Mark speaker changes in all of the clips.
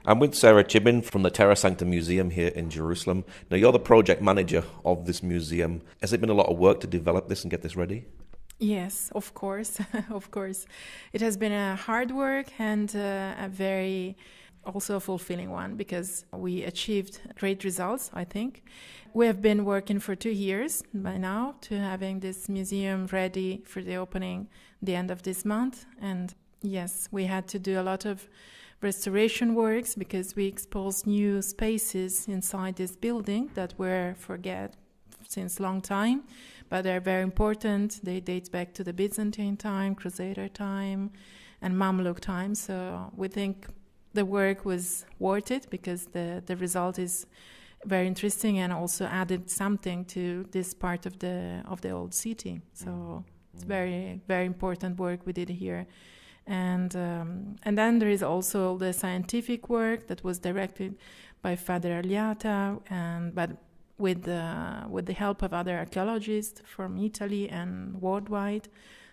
Speaker 1: I'm with Sara Cibin from the Terra Sancta Museum here in Jerusalem. Now, you're the project manager of this museum. Has it been a lot of work to develop this and get this ready?
Speaker 2: Yes, of course, of course. It has been a hard work and a very also fulfilling one because we achieved great results, I think. We have been working for 2 years by now to having this museum ready for the opening the end of this month. And yes, we had to do a lot of restoration works because we exposed new spaces inside this building that were forget since long time, but they're very important. They date back to the Byzantine time, Crusader time, and Mamluk time. So we think the work was worth it because the result is very interesting and also added something to this part of the old city. So it's very, very important work we did here. And then there is also the scientific work that was directed by Father Aliata, but with the help of other archaeologists from Italy and worldwide.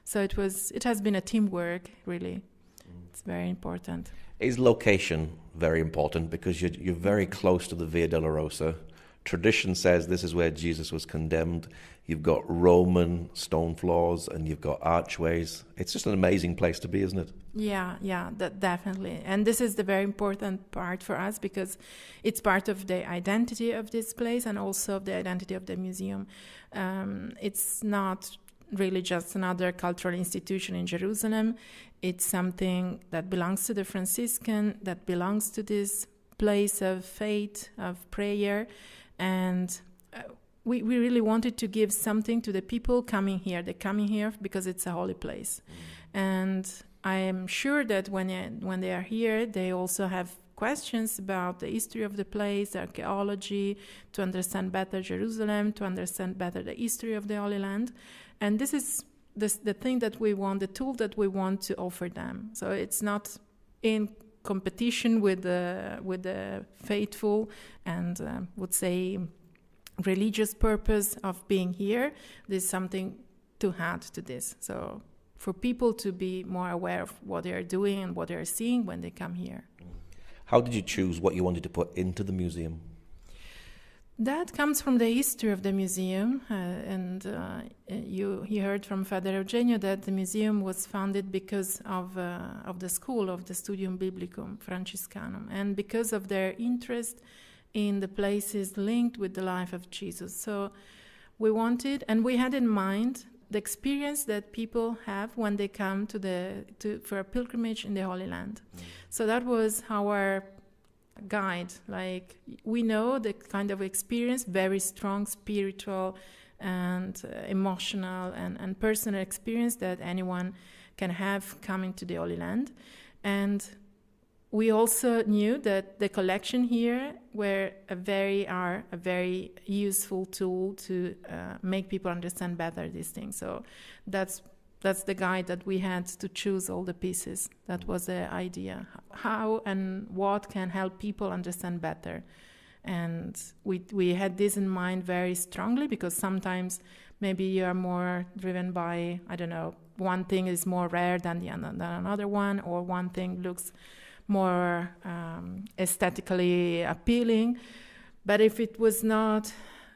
Speaker 2: So it has been a teamwork, really. It's very important.
Speaker 1: Is location very important because you're very close to the Via Dolorosa? Tradition says this is where Jesus was condemned. You've got Roman stone floors and you've got archways. It's just an amazing place to be, isn't it?
Speaker 2: Yeah, definitely. And this is the very important part for us because it's part of the identity of this place and also of the identity of the museum. It's not really just another cultural institution in Jerusalem. It's something that belongs to the Franciscan, that belongs to this place of faith, of prayer, and we really wanted to give something to the people coming here. They're coming here because it's a holy place. And I am sure that when they are here, they also have questions about the history of the place, the archaeology, to understand better Jerusalem, to understand better the history of the Holy Land. And this is the thing that we want, the tool that we want to offer them. So it's not in competition with the faithful and would say religious purpose of being here. There's something to add to this. So for people to be more aware of what they are doing and what they are seeing when they come here.
Speaker 1: How did you choose what you wanted to put into the museum?
Speaker 2: That comes from the history of the museum, you heard from Father Eugenio that the museum was founded because of the school of the Studium Biblicum Franciscanum, and because of their interest in the places linked with the life of Jesus. So we wanted, and we had in mind, the experience that people have when they come for a pilgrimage in the Holy Land. So that was our guide. Like, we know the kind of experience, very strong spiritual and emotional and personal experience that anyone can have coming to the Holy Land. And we also knew that the collection here are a very useful tool to make people understand better these things. So that's the guide that we had to choose all the pieces. That was the idea. How and what can help people understand better. And we had this in mind very strongly because sometimes maybe you are more driven by, I don't know, one thing is more rare than another one, or one thing looks more aesthetically appealing. But if it was not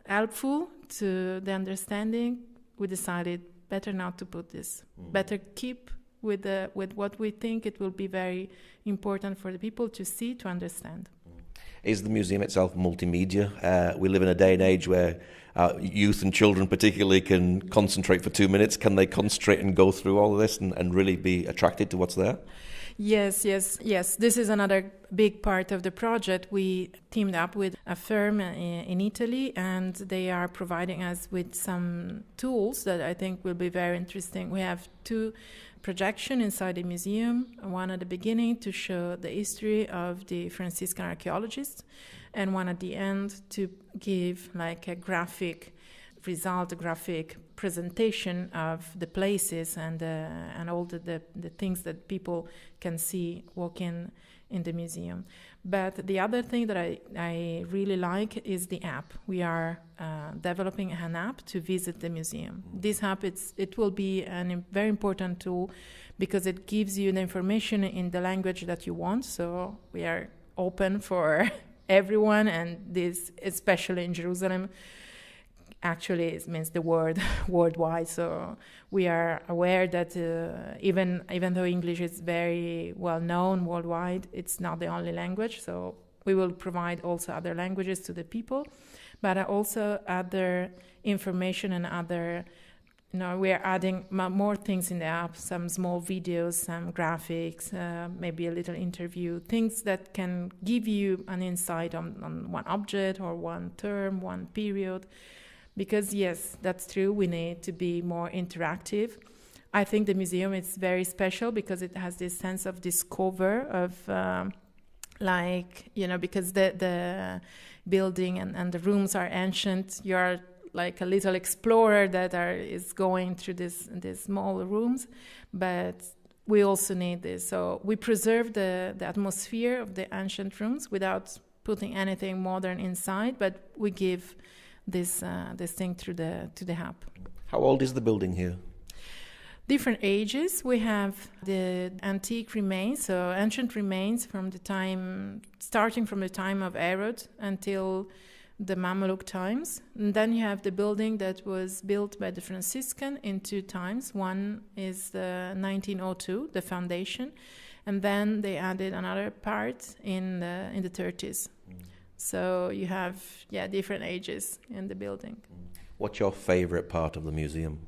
Speaker 2: helpful to the understanding, we decided better not to put this. Better keep with what we think it will be very important for the people to see, to understand.
Speaker 1: Is the museum itself multimedia? We live in a day and age where youth and children particularly can concentrate for 2 minutes. Can they concentrate and go through all of this and really be attracted to what's there?
Speaker 2: Yes. This is another big part of the project. We teamed up with a firm in Italy, and they are providing us with some tools that I think will be very interesting. We have 2 projections inside the museum, one at the beginning to show the history of the Franciscan archaeologists, and one at the end to give like a graphic presentation of the places and all the things that people can see walking in the museum. But the other thing that I really like is the app. We are developing an app to visit the museum. This app, it will be a very important tool because it gives you the information in the language that you want. So we are open for everyone, and this, especially in Jerusalem, actually it means the word worldwide. So we are aware that even though English is very well known worldwide, it's not the only language. So we will provide also other languages to the people, but also other information and other, we are adding more things in the app, some small videos, some graphics, maybe a little interview, things that can give you an insight on one object or one term, one period. Because yes, that's true, we need to be more interactive. I think the museum is very special because it has this sense of discover, of because the building and the rooms are ancient. You're like a little explorer that is going through these small rooms, but we also need this. So we preserve the atmosphere of the ancient rooms without putting anything modern inside, but we give this thing to the hub.
Speaker 1: How old is the building here?
Speaker 2: Different ages. We have the antique remains, so ancient remains starting from the time of Herod until the Mamluk times. And then you have the building that was built by the Franciscan in 2 times. One is the 1902, the foundation, and then they added another part in the 30s. So you have different ages in the building.
Speaker 1: What's your favorite part of the museum?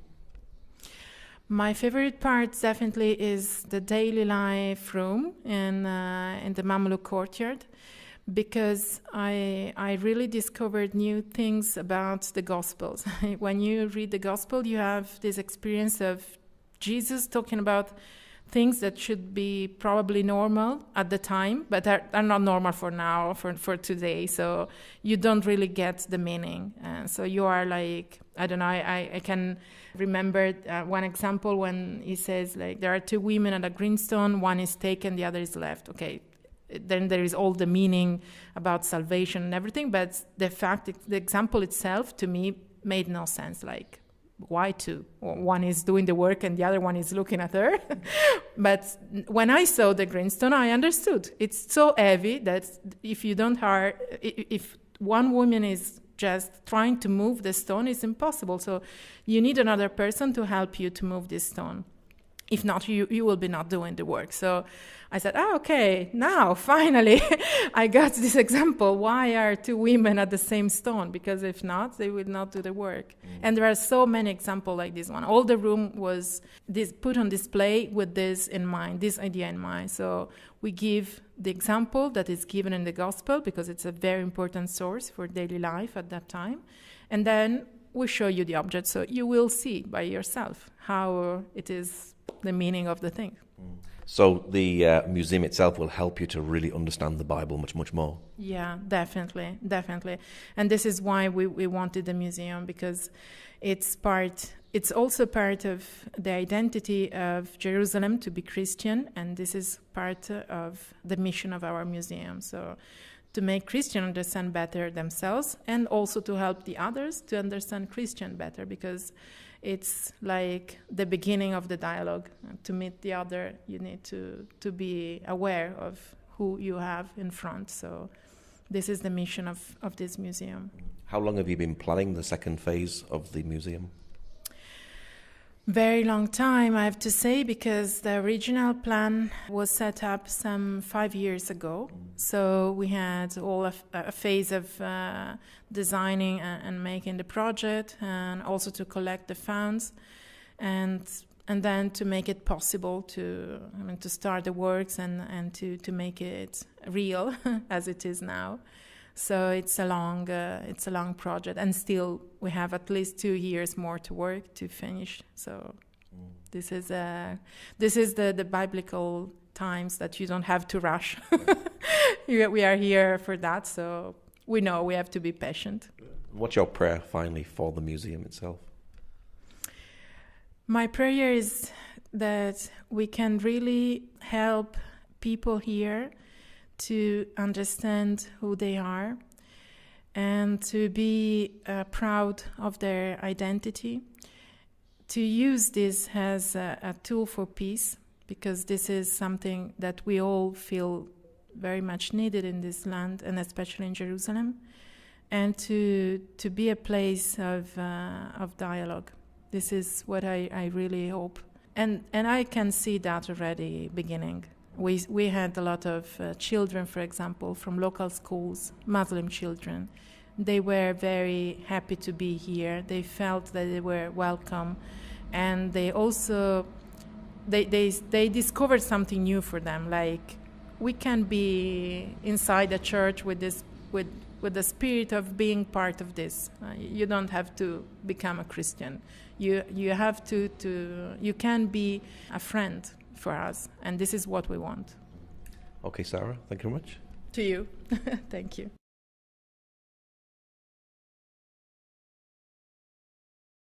Speaker 2: My favorite part definitely is the daily life room in the Mamluk courtyard, because I really discovered new things about the Gospels. When you read the Gospel, you have this experience of Jesus talking about things that should be probably normal at the time, but are not normal for now, for today. So you don't really get the meaning. So you are like, I don't know, I can remember one example when he says, like, there are 2 women at a greenstone, one is taken, the other is left. Okay, then there is all the meaning about salvation and everything, but the example itself to me made no sense. Like, why 2? One is doing the work and the other one is looking at her. But when I saw the greenstone, I understood. It's so heavy that if one woman is just trying to move the stone, it's impossible. So you need another person to help you to move this stone. If not, you will be not doing the work. So I said, okay, now finally I got this example. Why are 2 women at the same stone? Because if not, they would not do the work. And there are so many examples like this one. All the room was put on display with this in mind, this idea in mind. So we give the example that is given in the Gospel, because it's a very important source for daily life at that time. And then we show you the object, so you will see by yourself how it is the meaning of the thing.
Speaker 1: So the museum itself will help you to really understand the Bible much, much more.
Speaker 2: Yeah, definitely. And this is why we wanted the museum, because it's also part of the identity of Jerusalem to be Christian, and this is part of the mission of our museum. So to make Christians understand better themselves, and also to help the others to understand Christian better, because it's like the beginning of the dialogue. To meet the other, you need to be aware of who you have in front. So this is the mission of this museum.
Speaker 1: How long have you been planning the second phase of the museum?
Speaker 2: Very long time, I have to say, because the original plan was set up some 5 years ago. So we had a phase of designing and making the project, and also to collect the funds, and then to make it possible to start the works and to make it real as it is now. So it's a long project, and still we have at least 2 years more to work to finish. So this is the biblical times that you don't have to rush. We are here for that, so we know we have to be patient.
Speaker 1: What's your prayer finally for the museum itself?
Speaker 2: My prayer is that we can really help people here to understand who they are, and to be proud of their identity, to use this as a tool for peace, because this is something that we all feel very much needed in this land, and especially in Jerusalem, and to be a place of dialogue. This is what I really hope. And I can see that already beginning. We had a lot of children, for example, from local schools, Muslim children. They were very happy to be here. They felt that they were welcome, and they also they discovered something new for them. Like, we can be inside a church with the spirit of being part of this. You don't have to become a Christian. You have to you can be a friend for us, and this is what we want.
Speaker 1: Okay, Sara, thank you very much.
Speaker 2: To you. Thank you.